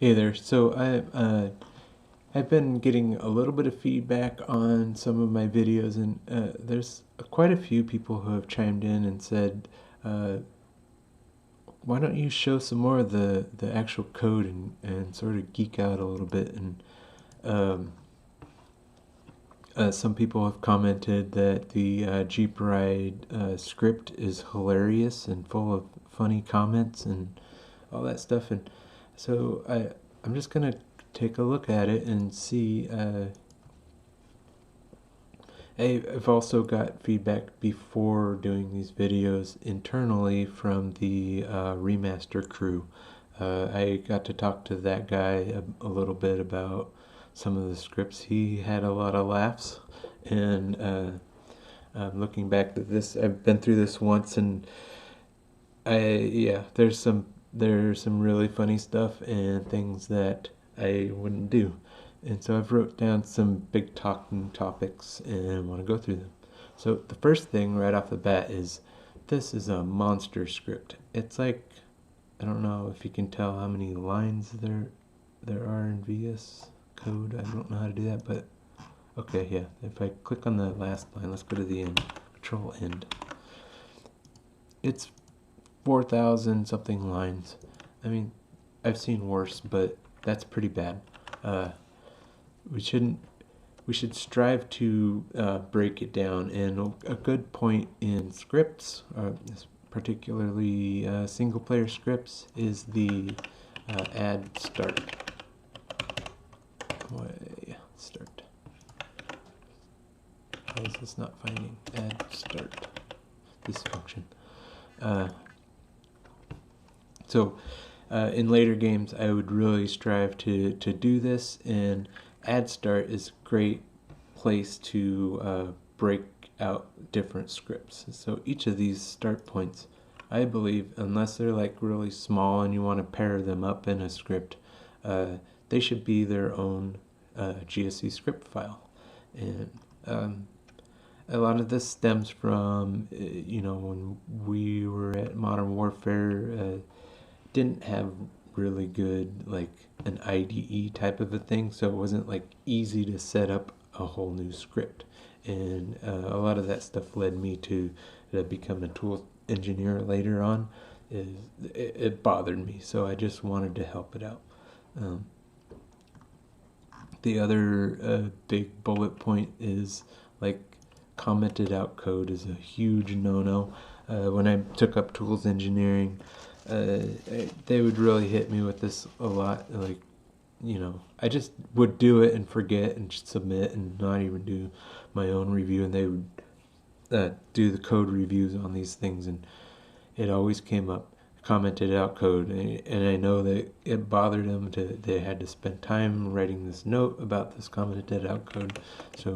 Hey there. I've been getting a little bit of feedback on some of my videos, and there's quite a few people who have chimed in and said, uh, "Why don't you show some more of the actual code and sort of geek out a little bit?" And um, some people have commented that the Jeepride script is hilarious and full of funny comments and all that stuff. And so I'm just gonna take a look at it and see. I've also got feedback before doing these videos internally from the remaster crew. I got to talk to that guy a little bit about some of the scripts. He had a lot of laughs, and looking back at this, I've been through this once, and there's some really funny stuff and things that I wouldn't do. And so I've wrote down some big talking topics and want to go through them. So the first thing right off the bat is this is a monster script. It's like, I don't know if you can tell how many lines there are in VS Code. I don't know how to do that, but okay, yeah. If I click on the last line, let's go to the end. Control end. It's 4,000 something lines. I mean, I've seen worse, but that's pretty bad. We should strive to break it down. And a good point in scripts, particularly single player scripts, is the add start. Start. How is this not finding add start? This function. In later games, I would really strive to do this, and add start is a great place to break out different scripts. So each of these start points, I believe, unless they're like really small and you want to pair them up in a script, they should be their own GSC script file. And a lot of this stems from, when we were at Modern Warfare, didn't have really good, like, an IDE type of a thing, so it wasn't like easy to set up a whole new script. And a lot of that stuff led me to become a tool engineer later on. It bothered me, so I just wanted to help it out. The other big bullet point is, like, commented out code is a huge no-no. When I took up tools engineering, they would really hit me with this a lot. Like, I just would do it and forget and submit and not even do my own review, and they would do the code reviews on these things, and it always came up commented out code, and I know that it bothered them. They had to spend time writing this note about this commented out code. So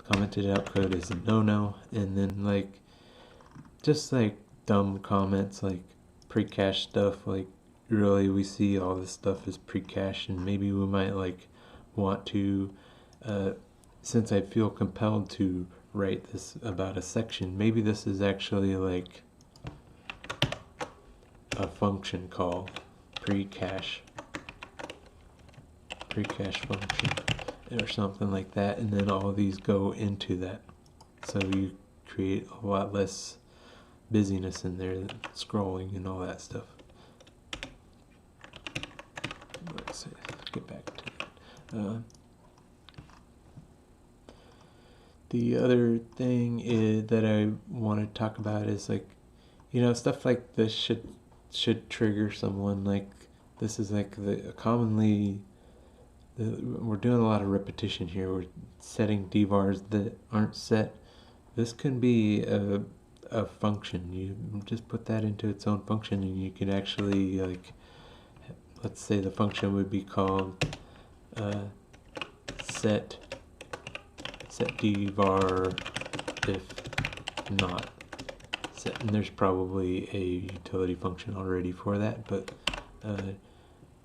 commented out code is a no-no. And then, like, just like dumb comments, like pre-cache stuff, like, really, we see all this stuff as pre-cache, and maybe we might, like, want to, since I feel compelled to write this about a section, maybe this is actually like a function called pre-cache function or something like that, and then all of these go into that, so you create a lot less busyness in there, scrolling and all that stuff. Let's get back to that. The other thing that I want to talk about is, like, stuff like this should trigger someone. Like, this is like we're doing a lot of repetition here. We're setting devars that aren't set. This can be a function. You just put that into its own function, and you can actually, like, let's say the function would be called set devar if not set, and there's probably a utility function already for that, but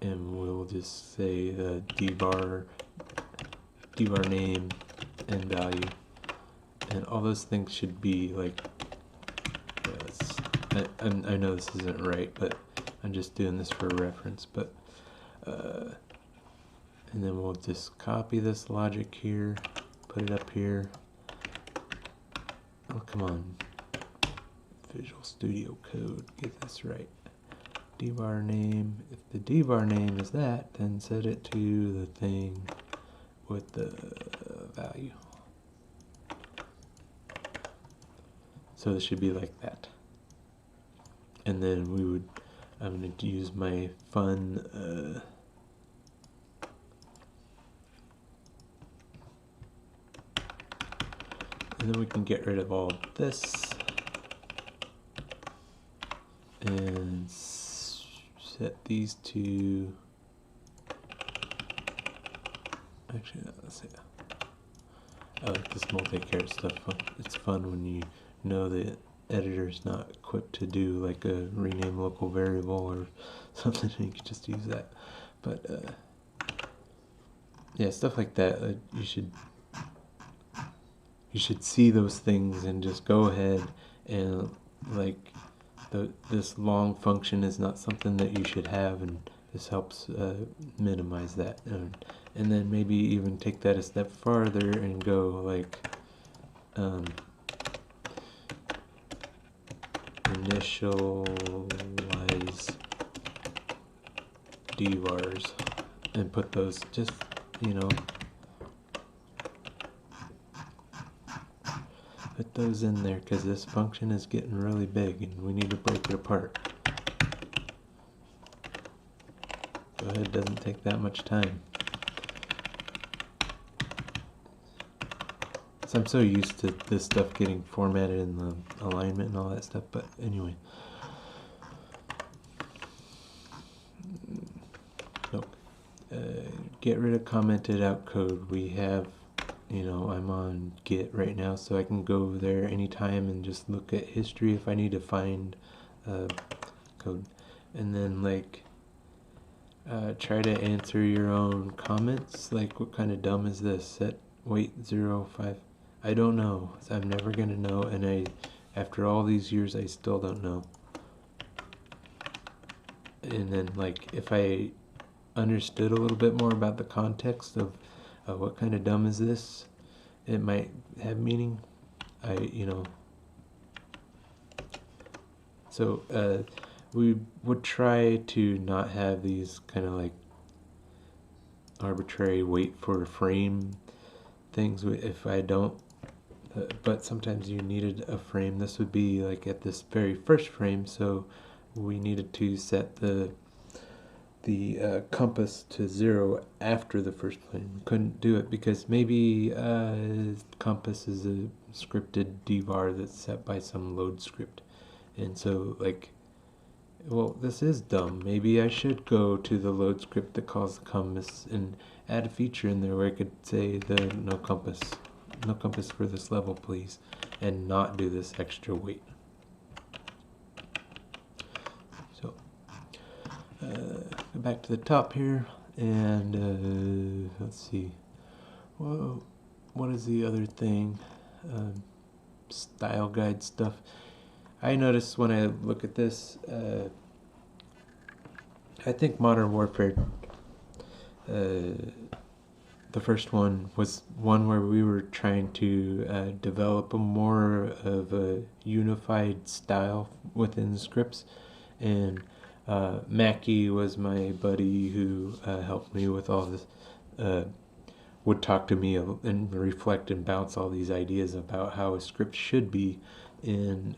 and we'll just say the devar name and value, and all those things should be like, I know this isn't right, but I'm just doing this for reference. But and then we'll just copy this logic here, put it up here. Oh, come on. Visual Studio Code, get this right. Dvar name, if the dvar name is that, then set it to the thing with the value. So this should be like that. And then I'm going to use my fun and then we can get rid of all this and set these to, actually no, let's see. I like this multi-caret stuff. It's fun when you know the editor's not equipped to do like a rename local variable or something. You can just use that. But yeah, stuff like that. You should see those things and just go ahead and like this long function is not something that you should have, and this helps minimize that. And then maybe even take that a step farther and go like initialize dvars and put those just, you know, put those in there because this function is getting really big and we need to break it apart. Go ahead, it doesn't take that much time. So I'm so used to this stuff getting formatted in the alignment and all that stuff, but anyway. So, get rid of commented out code. We have, you know, I'm on Git right now, so I can go there anytime and just look at history if I need to find code. And then like try to answer your own comments, like what kind of dumb is this? Set weight 0.5. I don't know. I'm never gonna know, and after all these years I still don't know. And then like if I understood a little bit more about the context of what kind of dumb is this, it might have meaning. You know. So we would try to not have these kind of like arbitrary wait for a frame things if I don't, but sometimes you needed a frame. This would be like at this very first frame, so we needed to set the compass to 0 after the first frame. We couldn't do it because maybe compass is a scripted dvar that's set by some load script, and so like, well, this is dumb. Maybe I should go to the load script that calls the compass and add a feature in there where I could say the no compass for this level, please, and not do this extra wait. So, go back to the top here, and let's see. Whoa, what is the other thing? Style guide stuff. I notice when I look at this, I think Modern Warfare, the first one was one where we were trying to develop a more of a unified style within the scripts, and Mackie was my buddy who helped me with all this, would talk to me and reflect and bounce all these ideas about how a script should be. And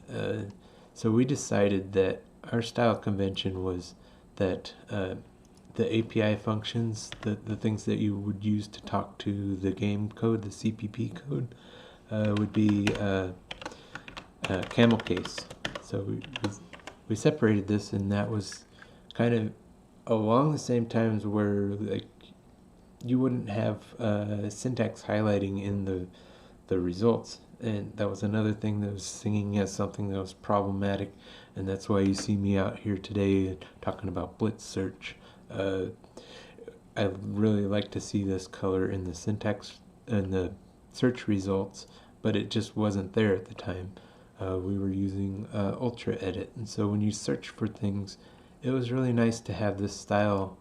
so we decided that our style convention was that the API functions, the things that you would use to talk to the game code, the CPP code, would be camel case. So we separated this, and that was kind of along the same times where like you wouldn't have syntax highlighting in the results. And that was another thing that was singing as something that was problematic, and that's why you see me out here today talking about blitz search. I really like to see this color in the syntax and the search results, but it just wasn't there at the time. We were using Ultra Edit, and so when you search for things, it was really nice to have this style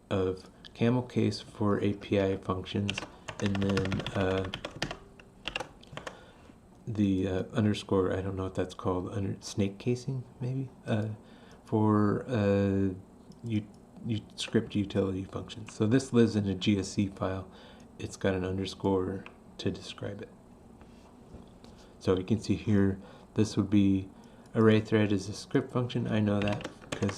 of camel case for API functions, and then the underscore, I don't know what that's called, snake casing maybe, for script utility functions. So this lives in a GSC file. It's got an underscore to describe it. So you can see here, this would be array thread is a script function. I know that because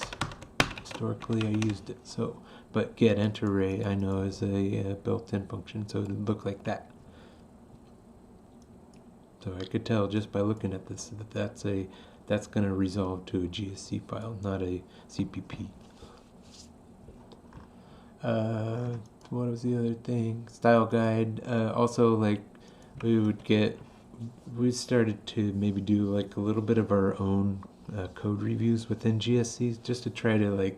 historically I used it. So, but get enter array I know is a built-in function, so it would look like that. So I could tell just by looking at this that that's going to resolve to a GSC file, not a CPP. What was the other thing? Style guide. Also, like we started to maybe do like a little bit of our own code reviews within GSCs, just to try to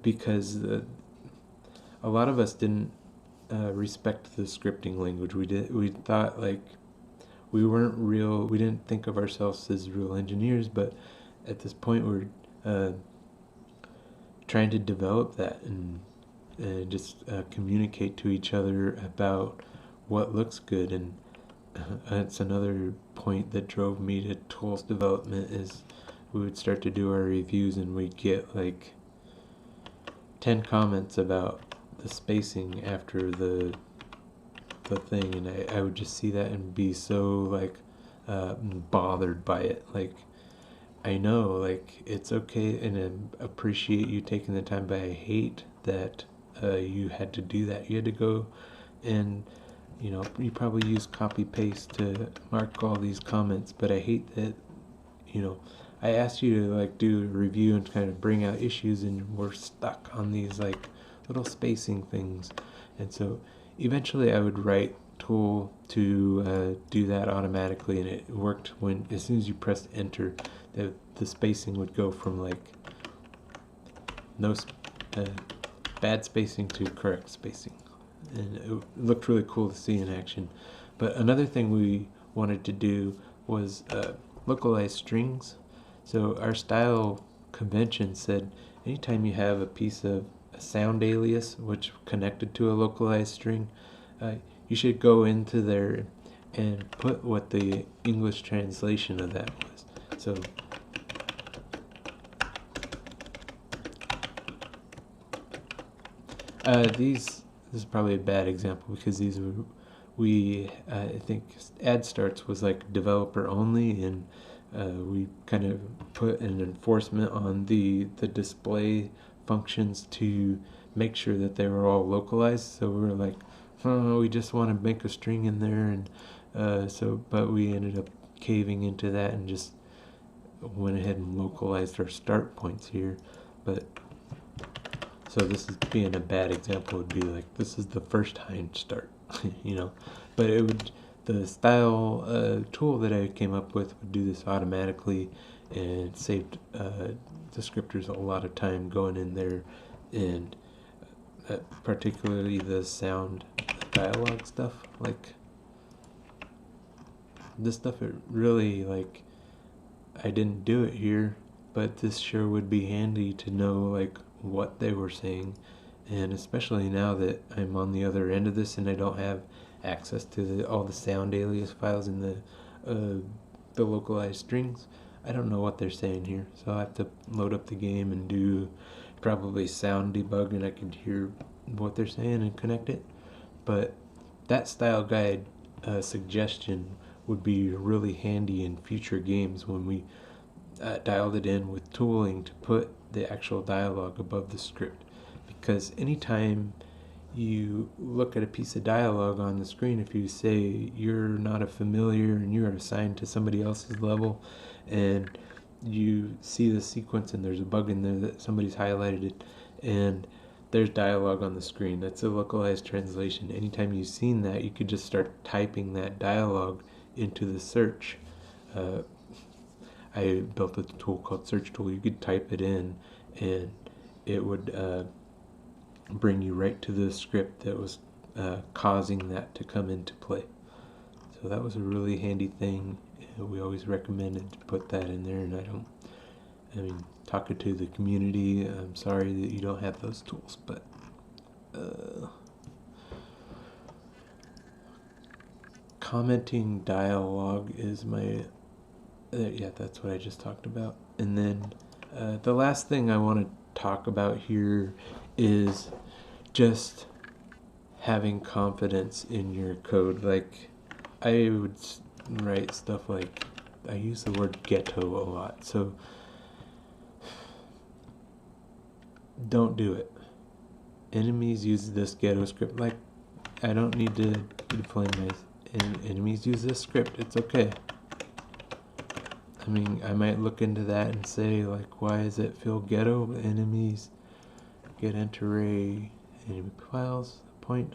because a lot of us didn't respect the scripting language. We thought we didn't think of ourselves as real engineers, but at this point we're trying to develop that and just communicate to each other about what looks good. And that's another point that drove me to tools development, is we would start to do our reviews and we'd get 10 comments about the spacing after the thing, and I would just see that and be so bothered by it. I know it's okay and I appreciate you taking the time, but I hate that you had to do that. You had to go and you probably use copy paste to mark all these comments, but I hate that I asked you to do a review and kind of bring out issues, and we're stuck on these little spacing things. And so eventually I would write tool to do that automatically, and it worked when as soon as you pressed enter, the spacing would go from no bad spacing to correct spacing, and it looked really cool to see in action. But another thing we wanted to do was localize strings. So our style convention said anytime you have a piece of a sound alias which connected to a localized string, you should go into there and put what the English translation of that was. So this is probably a bad example because these I think add starts was developer only, and we kind of put an enforcement on the display functions to make sure that they were all localized. So we were we just want to make a string in there, and but we ended up caving into that and just went ahead and localized our start points here. But so this is being a bad example, would be this is the first hind start, but the style tool that I came up with would do this automatically, and it saved the scripters a lot of time going in there, and particularly the sound dialogue stuff, this stuff, it really I didn't do it here, but this sure would be handy to know what they were saying, and especially now that I'm on the other end of this and I don't have access to all the sound alias files in the localized strings. I don't know what they're saying here, so I have to load up the game and do probably sound debug, and I can hear what they're saying and connect it. But that style guide suggestion would be really handy in future games when we dialed it in with tooling to put the actual dialogue above the script, because anytime you look at a piece of dialogue on the screen, if you say you're not a familiar and you're assigned to somebody else's level, and you see the sequence and there's a bug in there that somebody's highlighted it and there's dialogue on the screen, that's a localized translation. Anytime you've seen that, you could just start typing that dialogue into the search. I built a tool called Search Tool. You could type it in and it would bring you right to the script that was causing that to come into play. So that was a really handy thing. We always recommended to put that in there, and talking to the community. I'm sorry that you don't have those tools, but commenting dialogue is my yeah, that's what I just talked about. And then the last thing I want to talk about here is just having confidence in your code. Like, I would write stuff like, I use the word ghetto a lot, so don't do it. Enemies use this ghetto script. Like, I don't need to deploy my enemies use this script. It's okay. I mean, I might look into that and say, like, why does it feel ghetto? Enemies get enter array enemy files point.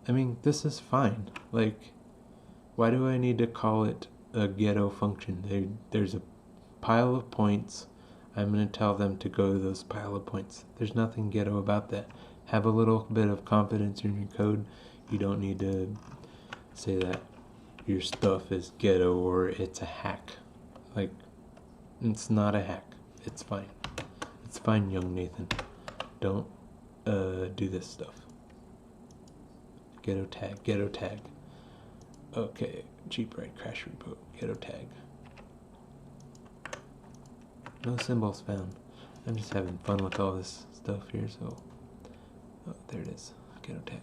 I mean, this is fine. Like, why do I need to call it a ghetto function? There's a pile of points. I'm going to tell them to go to those pile of points. There's nothing ghetto about that. Have a little bit of confidence in your code. You don't need to say that your stuff is ghetto or it's a hack. Like, it's not a hack. It's fine. It's fine, young Nathan. Don't do this stuff. Ghetto tag, ghetto tag. Okay, Jeepride crash reboot, ghetto tag. No symbols found. I'm just having fun with all this stuff here, so. Oh, there it is. Ghetto tag.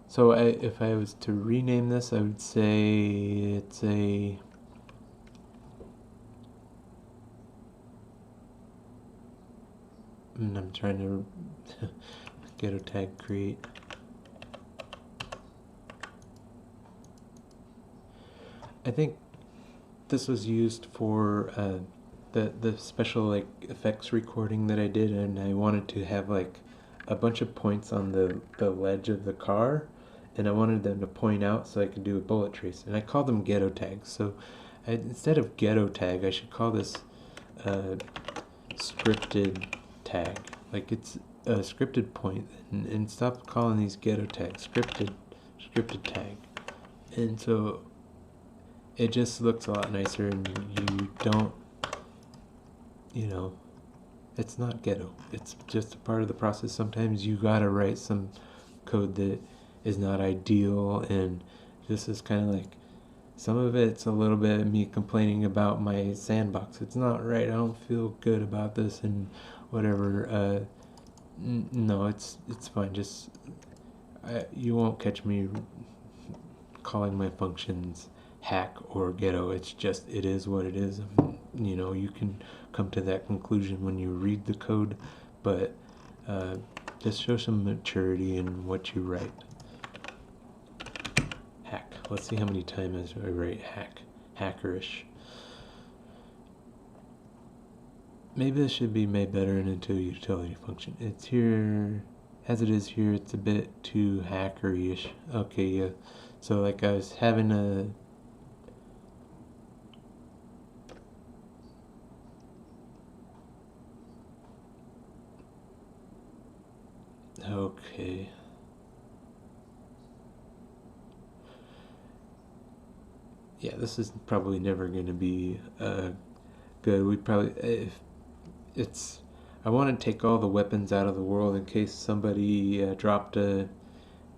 So if I was to rename this, I would say it's a I'm trying to ghetto tag create. I think this was used for the special like effects recording that I did, and I wanted to have like a bunch of points on the ledge of the car, and I wanted them to point out so I could do a bullet trace, and I called them ghetto tags. So instead of ghetto tag, I should call this scripted tag. Like, it's a scripted point, and stop calling these ghetto tags. Scripted tag. And so it just looks a lot nicer, and you don't, it's not ghetto. It's just a part of the process. Sometimes you gotta write some code that is not ideal, and this is kind of like, some of it's a little bit of me complaining about my sandbox. It's not right. I don't feel good about this, and whatever. No, it's fine. Just you won't catch me calling my functions hack or ghetto. It's just, it is what it is. You can come to that conclusion when you read the code, but just show some maturity in what you write. Hack. Let's see how many times I write hack. Hackerish. Maybe this should be made better into a utility function. It's here, as it is here, it's a bit too hackery-ish. Okay, yeah. So like I was having a... Okay. Yeah, this is probably never going to be good. We probably... if it's... I want to take all the weapons out of the world in case somebody dropped a...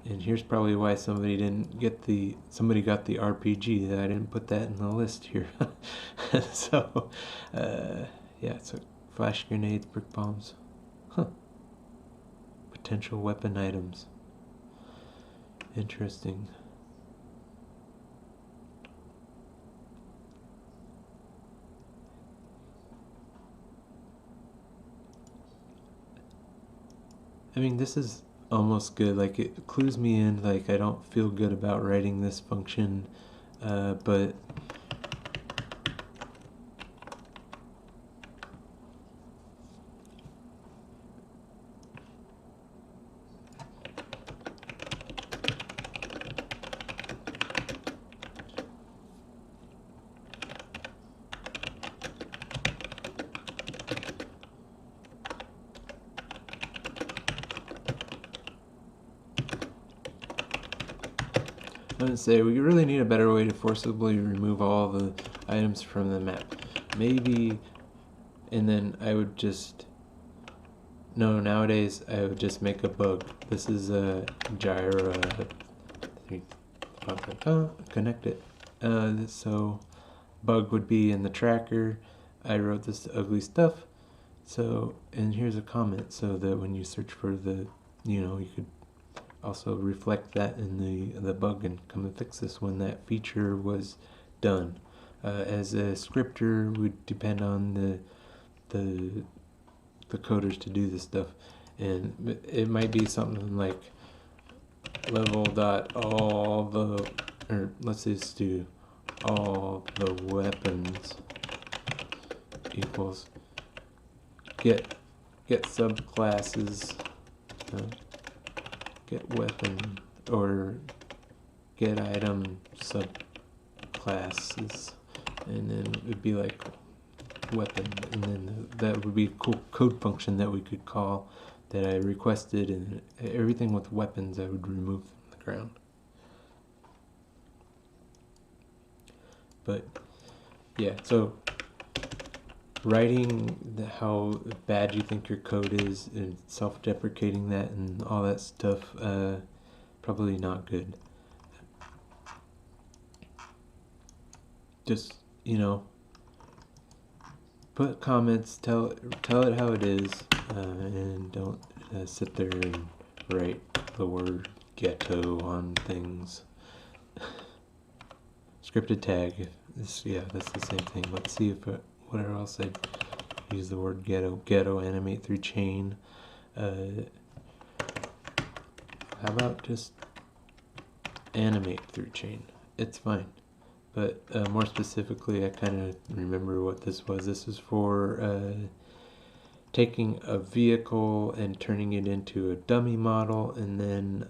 And here's probably why somebody got the RPG. That I didn't put that in the list here. So, yeah, so flash grenades, brick bombs. Huh. Potential weapon items. Interesting. I mean, this is almost good. Like, it clues me in. Like, I don't feel good about writing this function, but I'm gonna say we really need a better way to forcibly remove all the items from the map. Maybe, and then I would just, no, nowadays I would just make a bug. This is a gyro, connect it. So bug would be in the tracker. I wrote this ugly stuff. So, and here's a comment so that when you search for the, you could also reflect that in the bug and come and fix this when that feature was done. As a scripter, would depend on the coders to do this stuff, and it might be something like level dot all the, or let's just do all the weapons equals get subclasses, get weapon, or get item subclasses, and then it would be like weapon, and then that would be a cool code function that we could call that I requested, and everything with weapons I would remove from the ground. But yeah, so writing how bad you think your code is and self-deprecating that and all that stuff, probably not good. Just, put comments, tell it how it is, and don't sit there and write the word ghetto on things. Scripted tag, that's the same thing. Let's see if whatever else I'd use the word ghetto animate through chain. How about just animate through chain? It's fine. But more specifically, I kind of remember what this was. This is for taking a vehicle and turning it into a dummy model, and then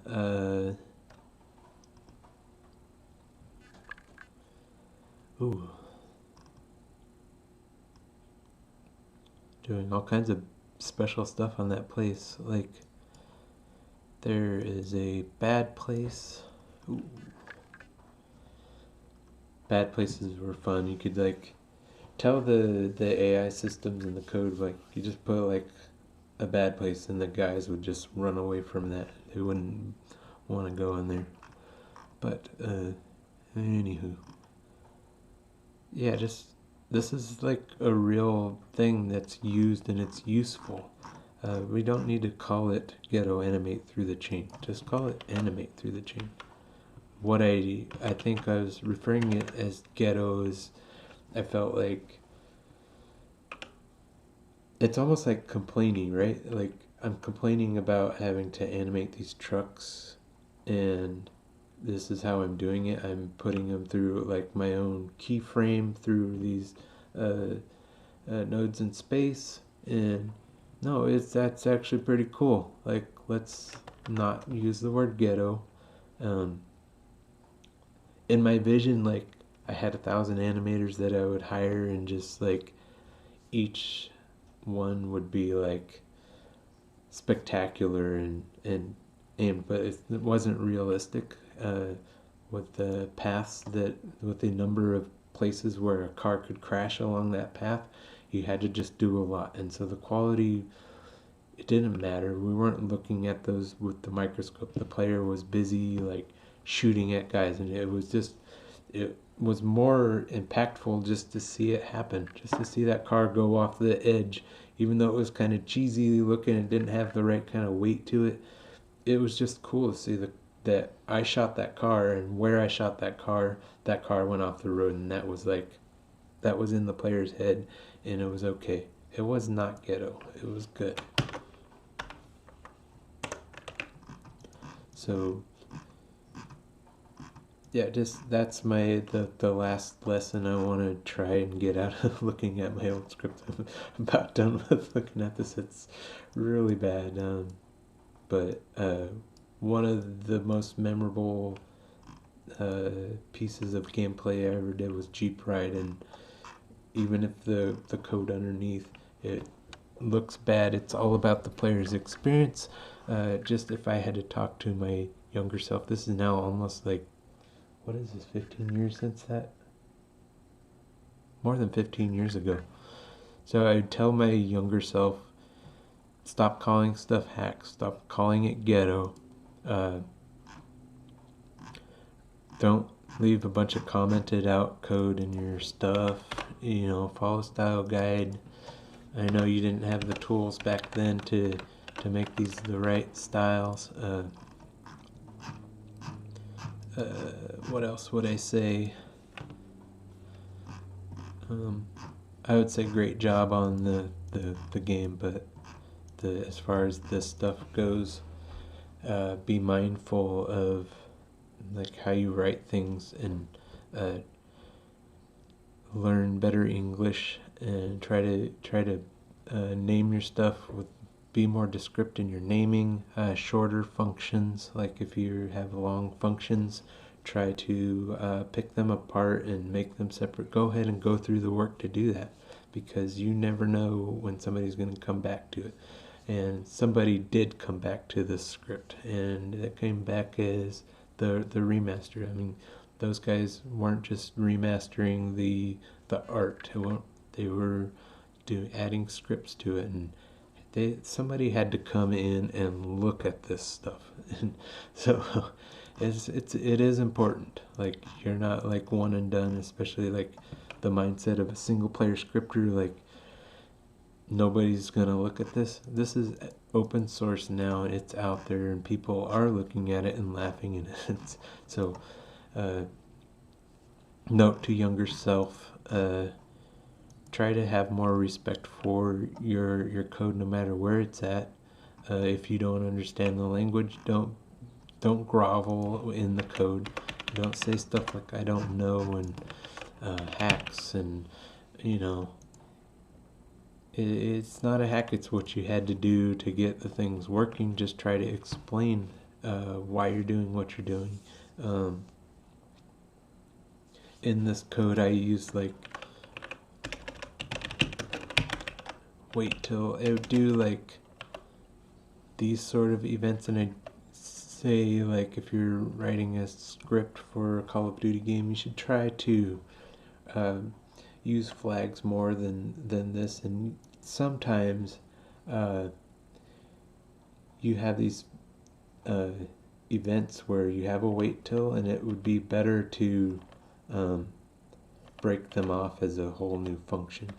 doing all kinds of special stuff on that place. Like, there is a bad place. Ooh. Bad places were fun. You could tell the AI systems in the code, you just put a bad place and the guys would just run away from that. They wouldn't want to go in there. But anywho, yeah, this is a real thing that's used and it's useful. We don't need to call it ghetto animate through the chain. Just call it animate through the chain. What I think I was referring it as ghetto is, I felt like it's almost like complaining, right? Like, I'm complaining about having to animate these trucks, and this is how I'm doing it. I'm putting them through my own keyframe through these nodes in space, and no, that's actually pretty cool. Let's not use the word ghetto. In my vision, I had 1,000 animators that I would hire, and just each one would be spectacular and but it wasn't realistic with the paths with the number of places where a car could crash along that path. You had to just do a lot, and so the quality, it didn't matter. We weren't looking at those with the microscope. The player was busy shooting at guys, and it was more impactful just to see it happen, just to see that car go off the edge, even though it was kind of cheesy looking and didn't have the right kind of weight to it. It was just cool to see that I shot that car, and where I shot that car went off the road, and that was in the player's head, and it was okay. It was not ghetto. It was good. So yeah, just that's the last lesson I want to try and get out of looking at my old script. I'm about done with looking at this. It's really bad. But one of the most memorable pieces of gameplay I ever did was Jeepride, and even if the code underneath it looks bad, it's all about the player's experience. Just if I had to talk to my younger self, this is now almost what is this, 15 years since that? More than 15 years ago. So I would tell my younger self, stop calling stuff hacks, stop calling it ghetto. Don't leave a bunch of commented out code in your stuff. Follow style guide. I know you didn't have the tools back then to make these the right styles. What else would I say? I would say great job on the game, but as far as this stuff goes, be mindful of like how you write things, and learn better English, and try to name your stuff be more descriptive in your naming. Shorter functions, like if you have long functions, try to pick them apart and make them separate. Go ahead and go through the work to do that, because you never know when somebody's going to come back to it. And somebody did come back to this script, and it came back as the remaster. I mean, those guys weren't just remastering the art. They were adding scripts to it, and somebody had to come in and look at this stuff. And so it is important. Like, you're not like one and done, especially like the mindset of a single player scripter. Like, nobody's gonna look at this. This is open source now, and it's out there, and people are looking at it and laughing at it. So note to younger self, try to have more respect for your code, no matter where it's at. If you don't understand the language, don't grovel in the code. Don't say stuff like I don't know, and hacks, and it's not a hack. It's what you had to do to get the things working. Just try to explain why you're doing what you're doing. In this code, I use like wait till it would do like these sort of events, and I say, like, if you're writing a script for a Call of Duty game, you should try to use flags more than this. And sometimes you have these events where you have a wait till, and it would be better to break them off as a whole new function.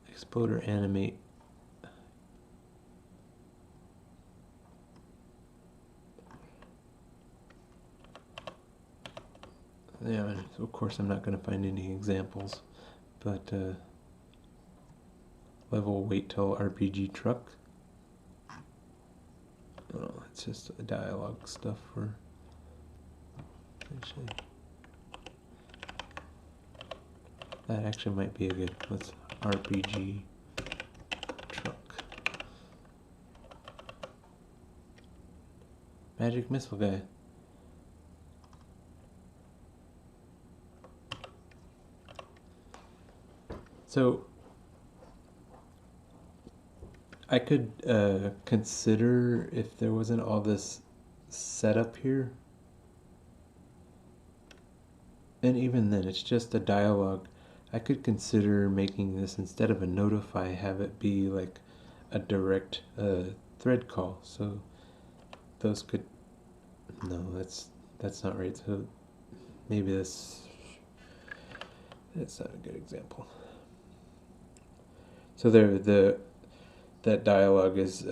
Explode or animate. Yeah, of course I'm not going to find any examples, but level wait till RPG truck. Oh, it's just a dialogue stuff for actually. That actually might be a good. Let's RPG truck. Magic missile guy. So I could consider, if there wasn't all this setup here, and even then it's just a dialogue, I could consider making this, instead of a notify, have it be like a direct thread call. So those could, no, that's not right. So maybe that's not a good example. So that dialogue is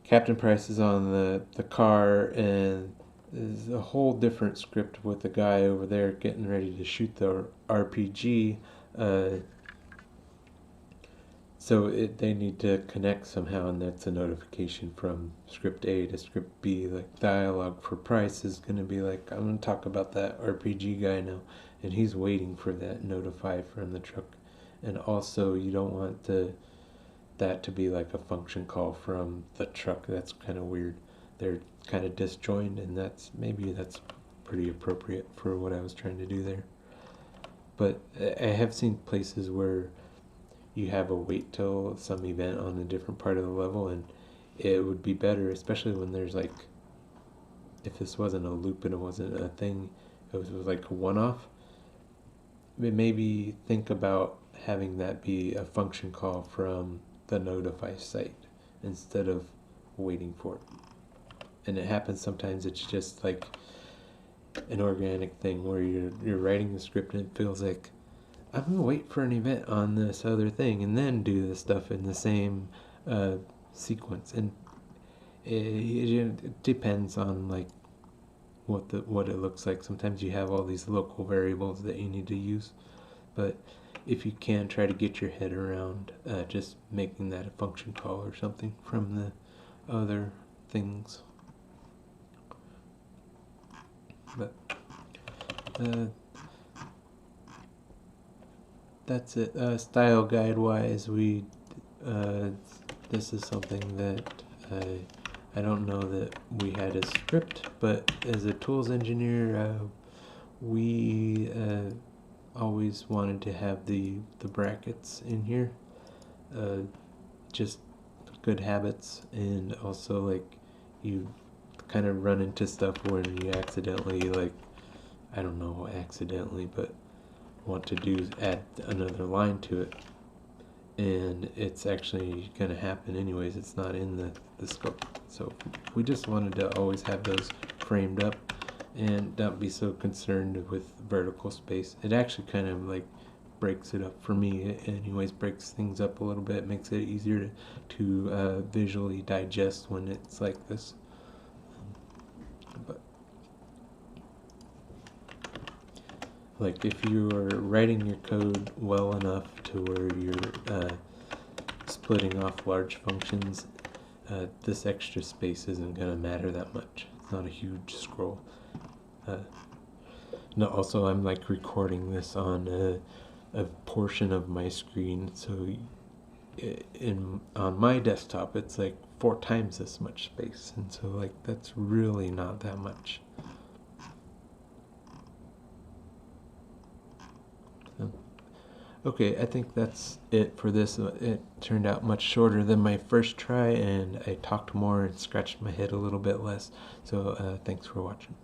Captain Price is on the car, and there's a whole different script with the guy over there getting ready to shoot the RPG. So they need to connect somehow, and that's a notification from script A to script B. Like, dialogue for Price is going to be like, I'm going to talk about that RPG guy now, and he's waiting for that notify from the truck. And also, you don't want that to be like a function call from the truck. That's kind of weird. They're kind of disjoined, and that's pretty appropriate for what I was trying to do there. But I have seen places where you have a wait till some event on a different part of the level, and it would be better, especially when there's like, if this wasn't a loop and it wasn't a thing, it was like a one-off. Maybe think about having that be a function call from the notify site instead of waiting for it. And it happens sometimes. It's just like an organic thing where you're writing the script and it feels like, I'm gonna wait for an event on this other thing and then do the stuff in the same sequence. And it depends on like what it looks like. Sometimes you have all these local variables that you need to use, but if you can, try to get your head around just making that a function call or something from the other things. But that's it. Style guide wise, this is something that I don't know that we had a script, but as a tools engineer, we always wanted to have the brackets in here. Just good habits, and also like you kind of run into stuff where you accidentally, like, I don't know accidentally, but want to add another line to it, and it's actually going to happen anyways. It's not in the scope. So we just wanted to always have those framed up and not be so concerned with vertical space. It actually kind of like breaks it up for me anyways, breaks things up a little bit, makes it easier to visually digest when it's like this. But like if you're writing your code well enough to where you're splitting off large functions, this extra space isn't going to matter that much. It's not a huge scroll. No, also I'm like recording this on a portion of my screen, so on my desktop it's like 4 times this much space, and so like that's really not that much. Okay, I think that's it for this. It turned out much shorter than my first try, and I talked more and scratched my head a little bit less. So thanks for watching.